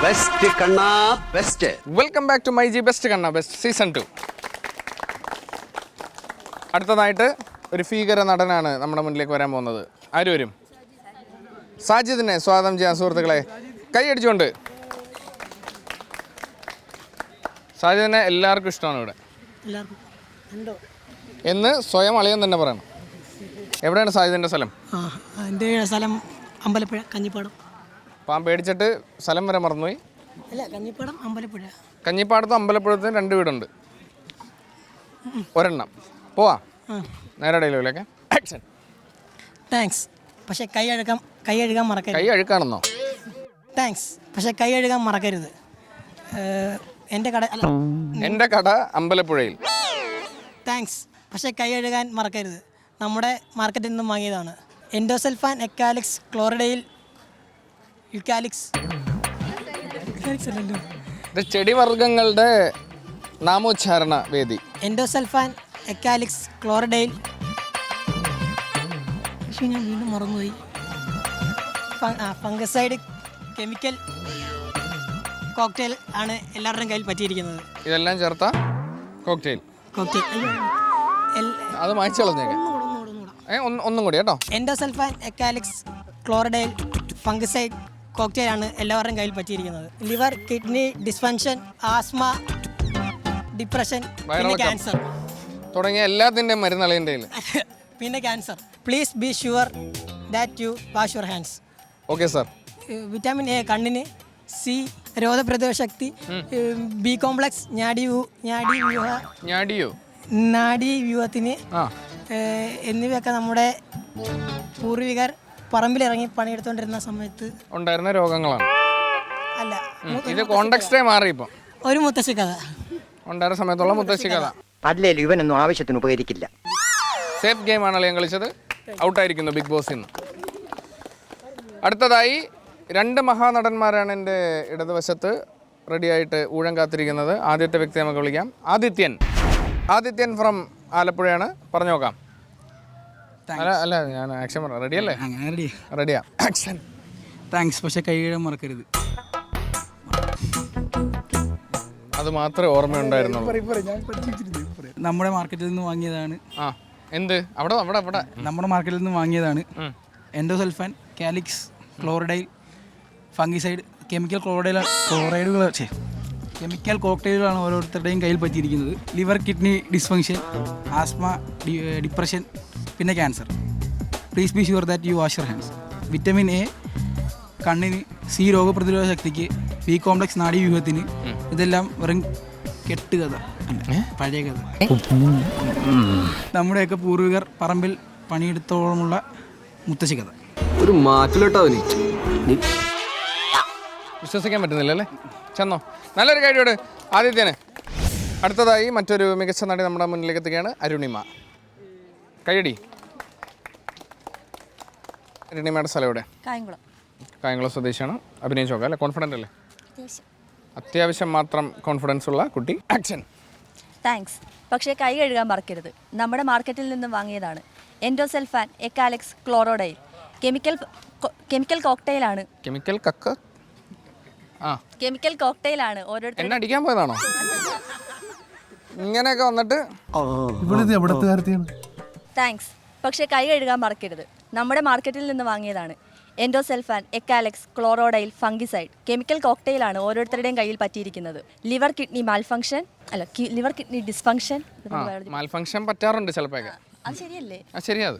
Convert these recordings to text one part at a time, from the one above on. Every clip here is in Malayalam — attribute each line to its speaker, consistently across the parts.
Speaker 1: ബെസ്റ്റ് കണ്ണാ best.
Speaker 2: Welcome back to my ജി ബെസ്റ്റ് കണ്ണ ബെസ്റ്റ് സീസൺ 2. അടുത്തതായിട്ട് ഒരു ഭീകര നടനാണ് നമ്മുടെ മുന്നിലേക്ക് വരാൻ പോകുന്നത്. ആര് വരും? സാജിദിനെ സ്വാഗതം ചെയ്യാൻ സുഹൃത്തുക്കളെ. കൈ അടിച്ചുകൊണ്ട്. സാജിദിനെ എല്ലാവർക്കും ഇഷ്ടമാണ് ഇവിടെ എന്ന് സ്വയം അളിയൻ തന്നെ പറയണം. എവിടെയാണ് സാജിദിൻ്റെ സ്ഥലം?
Speaker 3: എൻ്റെ സ്ഥലം അമ്പലപ്പുഴ, കഞ്ഞിപ്പാടം.
Speaker 2: പാൻ പേടിച്ചിട്ട് സ്ഥലം വരെ മറന്നുപോയി.
Speaker 3: അല്ല, കഞ്ഞിപ്പാടം അമ്പലപ്പുഴ.
Speaker 2: കഞ്ഞിപ്പാടത്തും അമ്പലപ്പുഴത്തും 2 വീടുണ്ട്. ഒരെണ്ണം പോവാ നേരെ ഡയലോഗിലേക്ക്. ആക്ഷൻ.
Speaker 3: താങ്ക്സ്, പക്ഷേ കൈ കഴുകാൻ മറക്കരുത്.
Speaker 2: കൈ അഴുക്കാണെന്നോ?
Speaker 3: താങ്ക്സ്, പക്ഷേ കൈ കഴുകാൻ മറക്കരുത്.
Speaker 2: എൻ്റെ കട അമ്പലപ്പുഴയിൽ.
Speaker 3: താങ്ക്സ്, പക്ഷേ കൈ കഴുകാൻ മറക്കരുത്. നമ്മുടെ മാർക്കറ്റിൽ നിന്നും വാങ്ങിയതാണ്. Endosulfan Ekalux ക്ലോറിഡയിൽ യുക്കാലിക്സ്.
Speaker 2: ഇത് ചെടിവർഗ്ഗങ്ങളുടെ നാമോച്ചാരണ വേദി.
Speaker 3: Endosulfan Ekalux ക്ലോറിഡയിൽ. പക്ഷേ ഞാൻ വീണ്ടും മറന്നുപോയി. ഫംഗസൈഡ് കെമിക്കൽ കോക്ടെയിൽ ആണ് എല്ലാവരുടെയും കയ്യിൽ പറ്റിയിരിക്കുന്നത്.
Speaker 2: ഇതെല്ലാം ചേർത്ത കോക്ടെയിൽ. അത് മായ്ച്ചു കളഞ്ഞേക്കെ. ഒന്നും കൂടി കേട്ടോ.
Speaker 3: എൻഡോസൾഫാൻ എക്കാലിക്സ് ക്ലോറിഡയിൽ ഫംഗസൈഡ് കോക്ടെയിൽ ആണ് എല്ലാവരുടെയും കയ്യിൽ പറ്റിയിരിക്കുന്നത്. Liver, kidney dysfunction, asthma, depression, പിന്നെ ക്യാൻസർ
Speaker 2: തുടങ്ങിയ എല്ലാത്തിൻ്റെ മരുന്ന് അളിയൻ്റെ കയ്യിൽ.
Speaker 3: പിന്നെ cancer. Please be sure that you wash your hands.
Speaker 2: Okay sir.
Speaker 3: Vitamin A കണ്ണിന്, സി രോഗപ്രതിരോധ ശക്തി, ബി കോംപ്ലക്സ് നാഡീവ്യൂഹത്തിന് എന്നിവയൊക്കെ നമ്മുടെ പൂർവികർ പറമ്പിലിറങ്ങി പണിയെടുത്തോണ്ടിരുന്ന സമയത്ത്
Speaker 2: ഉണ്ടായിരുന്ന രോഗങ്ങളാണ്.
Speaker 3: അല്ല,
Speaker 2: ഇത് കോണ്ടെക്സ്റ്റേ മാറി. ഇപ്പം
Speaker 3: ഒരു മുത്തശ്ശി കഥ
Speaker 2: ഉണ്ടായിരുന്ന സമയത്തുള്ള മുത്തശ്ശി കഥ.
Speaker 4: അല്ലേലും ഇവനൊന്നും ആവശ്യത്തിന് ഉപകരിക്കില്ല.
Speaker 2: സേഫ് ഗെയിമാണ് അളിയൻ കളിച്ചത്. ഔട്ടായിരിക്കുന്നു ബിഗ് ബോസിൽ നിന്ന്. അടുത്തതായി 2 മഹാനടന്മാരാണ് എൻ്റെ ഇടതുവശത്ത് റെഡിയായിട്ട് ഊഴം കാത്തിരിക്കുന്നത്. ആദ്യത്തെ വ്യക്തി നമുക്ക് വിളിക്കാം. ആദിത്യൻ ഫ്രം ആലപ്പുഴയാണ്. പറഞ്ഞു നോക്കാം. അല്ല ഞാൻ ആക്ഷൻ പറയാം. റെഡിയല്ലേ? റെഡിയാ. ആക്ഷൻ.
Speaker 5: താങ്ക്സ്, പക്ഷേ കൈ കഴുകാൻ മറക്കരുത്.
Speaker 2: അത് മാത്രമേ ഓർമ്മയുണ്ടായിരുന്നുള്ളൂ.
Speaker 5: നമ്മുടെ മാർക്കറ്റിൽ നിന്ന് വാങ്ങിയതാണ്.
Speaker 2: ആ എന്ത്? അവിടെ
Speaker 5: നമ്മുടെ മാർക്കറ്റിൽ നിന്ന് വാങ്ങിയതാണ്. എൻഡോസൾഫാൻ കാലിക്സ് ക്ലോറിഡൈൽ ഫംഗിസൈഡ് കെമിക്കൽ കെമിക്കൽ കോക്ടെയിലുകളാണ് ഓരോരുത്തരുടെയും കയ്യിൽ പറ്റിയിരിക്കുന്നത്. Liver, kidney dysfunction, asthma, depression, പിന്നെ cancer. Please be sure that you wash your hands. Vitamin A കണ്ണിന്, സി രോഗപ്രതിരോധ ശക്തിക്ക്, ബി കോംപ്ലക്സ് നാഡീവ്യൂഹത്തിന്. ഇതെല്ലാം വെറും കെട്ടുകഥ, പഴയ കഥ. നമ്മുടെയൊക്കെ പൂർവികർ പറമ്പിൽ പണിയെടുത്തോളമുള്ള മുത്തശ്ശി കഥ.
Speaker 1: ഒരു മാറ്റിലോട്ടോ.
Speaker 2: വിശ്വസിക്കാൻ പറ്റുന്നില്ല അല്ലേ? ചെന്നോ. നല്ലൊരു കാര്യോട് ആദിത്യന്. അടുത്തതായി മറ്റൊരു മികച്ച നടി നമ്മുടെ മുന്നിലേക്ക് എത്തുകയാണ്. അരുണിമ. കൈയടി. അരുണിമയുടെ സ്ഥലം എവിടെ? കായംകുളം സ്വദേശിയാണ്. അഭിനയിച്ച് നോക്കാം അല്ലേ? കോൺഫിഡൻ്റ് അല്ലേ? അത്യാവശ്യം മാത്രം കോൺഫിഡൻസ് ഉള്ള കുട്ടി. ആക്ഷൻ.
Speaker 6: താങ്ക്സ്, പക്ഷേ കൈ കഴുകാൻ മറക്കരുത്. നമ്മുടെ മാർക്കറ്റിൽ നിന്നും വാങ്ങിയതാണ്. എൻഡോസൾഫാൻ എക്കാലിക്സ് ക്ലോറോഡൈൽ കെമിക്കൽ കോക്ടെയിലാണ്. കെമിക്കൽ കോക്ടെയിലാണ്. ഓരോരുത്തർ
Speaker 2: എന്നെ അടിക്കാൻ പോയതാണോ? ഇങ്ങനെയൊക്കെ വന്നിട്ട്.
Speaker 6: താങ്ക്സ്, പക്ഷേ കൈ കഴുകാൻ മറക്കരുത്. നമ്മുടെ മാർക്കറ്റിൽ നിന്ന് വാങ്ങിയതാണ്. എൻഡോസൾഫാൻ എക്കാലിക്സ് ക്ലോറോഡൈൽ ഫംഗിസൈഡ് കെമിക്കൽ കോക്ടെയിലാണ് ഓരോരുത്തരുടെയും കയ്യിൽ പറ്റിയിരിക്കുന്നത്. Liver kidney dysfunction.
Speaker 2: മാൽഫങ്ഷൻ പറ്റാറുണ്ട് ചിലപ്പോൾ.
Speaker 6: അത് ശരിയല്ലേ?
Speaker 2: ശരിയാത്.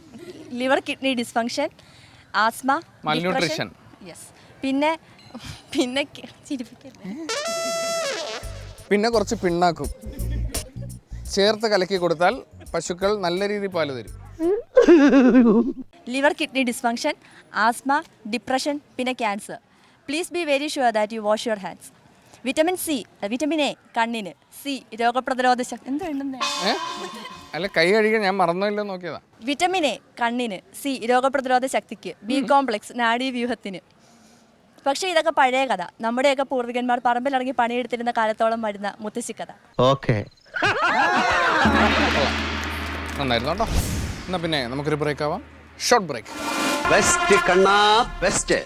Speaker 6: Liver kidney dysfunction, asthma,
Speaker 2: malnutrition.
Speaker 6: Yes. പിന്നെ
Speaker 2: കുറച്ച് പിണ്ണാക്കും ചേർത്ത് കലക്കി കൊടുത്താൽ പശുക്കൾ നല്ല രീതിയിൽ പാല് തരും.
Speaker 6: Liver kidney dysfunction, asthma, depression, പിന്നെ cancer. Please be very sure that you wash your hands. Vitamin A കണ്ണിന്, സി രോഗപ്രതിരോധ ശക്തി. എന്ത് വേണ്ടുന്നേ?
Speaker 2: അല്ല, കൈ കഴുകാൻ ഞാൻ മറന്നില്ലോ നോക്കിയതാ.
Speaker 6: വിറ്റമിൻ എ കണ്ണിന്, സി രോഗപ്രതിരോധ ശക്തിക്ക്, ബി കോംപ്ലക്സ് നാഡീവ്യൂഹത്തിന്. പക്ഷേ ഇതൊക്കെ പഴയ കഥ. നമ്മുടെയൊക്കെ പൂർവികന്മാർ പറമ്പിലിറങ്ങി പണിയെടുത്തിരുന്ന കാലത്തോളം വരുന്ന മുത്തശ്ശി കഥ.
Speaker 2: നന്നായിരുന്നു കേട്ടോ. എന്നാൽ പിന്നെ നമുക്കൊരു ബ്രേക്ക് ആവാം. Short break.
Speaker 1: ബെസ്റ്റ് കണ്ണാ ബെസ്റ്റ്.